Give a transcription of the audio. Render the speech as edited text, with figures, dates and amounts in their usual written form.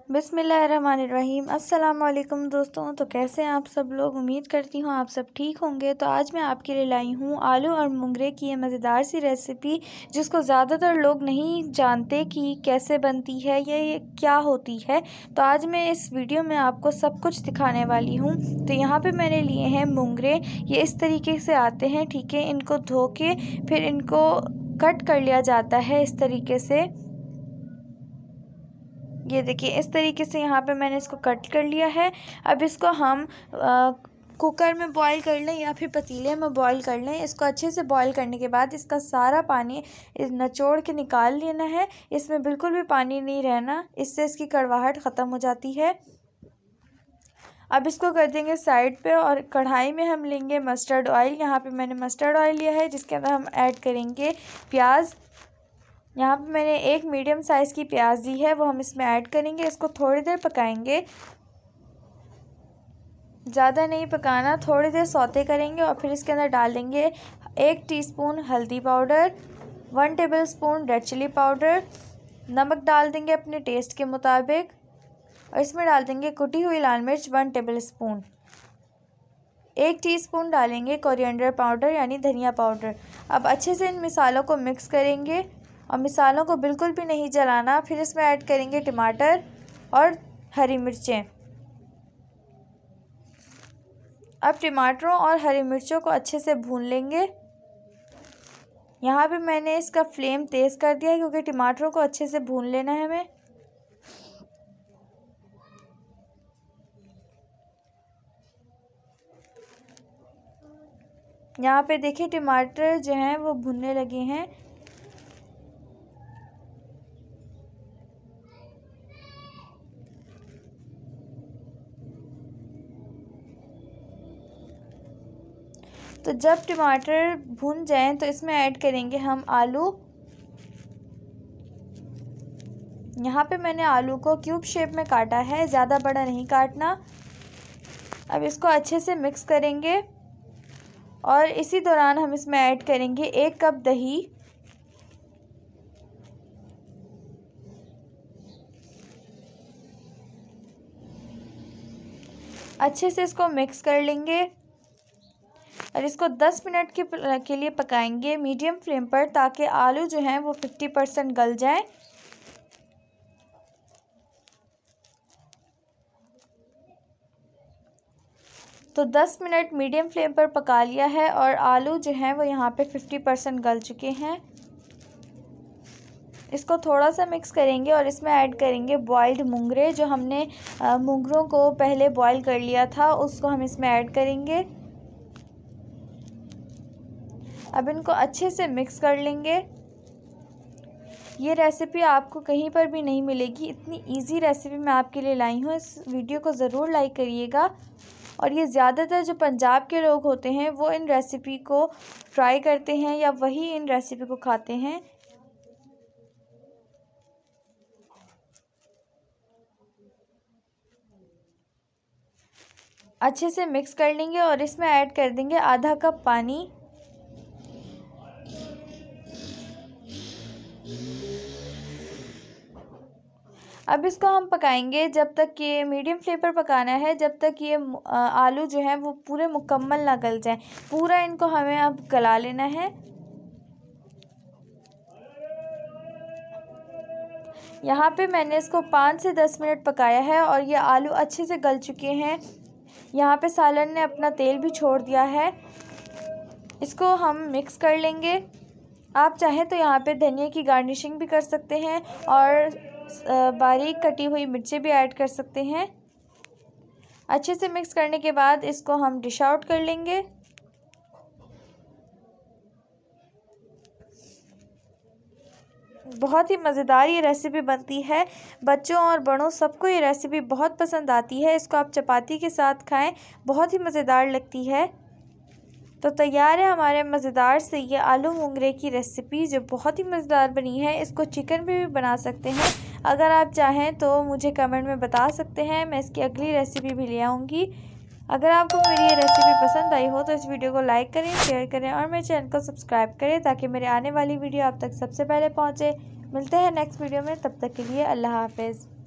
बिस्मिल्लाहिर्रहमानिर्रहीम। अस्सलाम वालेकुम दोस्तों। तो कैसे हैं आप सब लोग? उम्मीद करती हूँ आप सब ठीक होंगे। तो आज मैं आपके लिए लाई हूँ आलू और मुंगरे की ये मज़ेदार सी रेसिपी, जिसको ज़्यादातर लोग नहीं जानते कि कैसे बनती है या ये क्या होती है। तो आज मैं इस वीडियो में आपको सब कुछ दिखाने वाली हूँ। तो यहाँ पे मैंने लिए हैं मुंगरे। ये इस तरीके से आते हैं, ठीक है। इनको धो के फिर इनको कट कर लिया जाता है इस तरीके से। ये देखिए, इस तरीके से यहाँ पे मैंने इसको कट कर लिया है। अब इसको हम कुकर में बॉईल कर लें या फिर पतीले में बॉईल कर लें। इसको अच्छे से बॉईल करने के बाद इसका सारा पानी निचोड़ के निकाल लेना है। इसमें बिल्कुल भी पानी नहीं रहना, इससे इसकी कड़वाहट ख़त्म हो जाती है। अब इसको कर देंगे साइड पे और कढ़ाई में हम लेंगे मस्टर्ड ऑयल। यहाँ पे मैंने मस्टर्ड ऑयल लिया है, जिसके अंदर हम ऐड करेंगे प्याज। यहाँ पे मैंने एक मीडियम साइज़ की प्याज दी है, वो हम इसमें ऐड करेंगे। इसको थोड़ी देर पकाएंगे, ज़्यादा नहीं पकाना, थोड़ी देर सौते करेंगे। और फिर इसके अंदर डाल देंगे 1 टीस्पून हल्दी powder, 1 tablespoon red chilli powder, नमक डाल देंगे अपने टेस्ट के मुताबिक। और इसमें डाल देंगे कुटी हुई लाल मिर्च 1 टेबलस्पून। 1 टीस्पून डालेंगे कोरिएंडर पाउडर यानी धनिया पाउडर। अब अच्छे से इन मिसालों को मिक्स करेंगे और मिसालों को बिल्कुल भी नहीं जलाना। फिर इसमें ऐड करेंगे टमाटर और हरी मिर्चें। अब टमाटरों और हरी मिर्चों को अच्छे से भून लेंगे। यहाँ पे मैंने इसका फ्लेम तेज़ कर दिया है, क्योंकि टमाटरों को अच्छे से भून लेना है हमें। यहाँ पे देखिए टमाटर जो हैं वो भुनने लगे हैं। तो जब टमाटर भुन जाएं तो इसमें ऐड करेंगे हम आलू। यहाँ पे मैंने आलू को क्यूब शेप में काटा है, ज़्यादा बड़ा नहीं काटना। अब इसको अच्छे से मिक्स करेंगे और इसी दौरान हम इसमें ऐड करेंगे 1 कप दही। अच्छे से इसको मिक्स कर लेंगे और इसको 10 मिनट के लिए पकाएंगे मीडियम फ्लेम पर, ताकि आलू जो हैं वो 50% गल जाएं। तो 10 मिनट मीडियम फ्लेम पर पका लिया है और आलू जो हैं वो यहाँ पे 50% गल चुके हैं। इसको थोड़ा सा मिक्स करेंगे और इसमें ऐड करेंगे बॉइल्ड मुंगरे। जो हमने मुंगरों को पहले बॉईल कर लिया था, उसको हम इसमें ऐड करेंगे। अब इनको अच्छे से मिक्स कर लेंगे। ये रेसिपी आपको कहीं पर भी नहीं मिलेगी, इतनी इजी रेसिपी मैं आपके लिए लाई हूँ। इस वीडियो को ज़रूर लाइक करिएगा। और ये ज़्यादातर जो पंजाब के लोग होते हैं वो इन रेसिपी को ट्राई करते हैं या वही इन रेसिपी को खाते हैं। अच्छे से मिक्स कर लेंगे और इसमें ऐड कर देंगे आधा कप पानी। अब इसको हम पकाएंगे जब तक ये मीडियम फ्लेम पर पकाना है, जब तक ये आलू जो है वो पूरे मुकम्मल ना गल जाए। पूरा इनको हमें अब गला लेना है। यहाँ पे मैंने इसको 5 से 10 मिनट पकाया है और ये आलू अच्छे से गल चुके हैं। यहाँ पे सालन ने अपना तेल भी छोड़ दिया है। इसको हम मिक्स कर लेंगे। आप चाहें तो यहाँ पे धनिया की गार्निशिंग भी कर सकते हैं और बारीक कटी हुई मिर्चें भी ऐड कर सकते हैं। अच्छे से मिक्स करने के बाद इसको हम डिश आउट कर लेंगे। बहुत ही मज़ेदार ये रेसिपी बनती है। बच्चों और बड़ों सबको ये रेसिपी बहुत पसंद आती है। इसको आप चपाती के साथ खाएं, बहुत ही मज़ेदार लगती है। तो तैयार है हमारे मज़ेदार से ये आलू मुंगरे की रेसिपी, जो बहुत ही मज़ेदार बनी है। इसको चिकन पे भी बना सकते हैं। अगर आप चाहें तो मुझे कमेंट में बता सकते हैं, मैं इसकी अगली रेसिपी भी ले आऊँगी। अगर आपको मेरी ये रेसिपी पसंद आई हो तो इस वीडियो को लाइक करें, शेयर करें और मेरे चैनल को सब्सक्राइब करें, ताकि मेरे आने वाली वीडियो आप तक सबसे पहले पहुँचे। मिलते हैं नेक्स्ट वीडियो में, तब तक के लिए अल्लाह हाफ़िज़।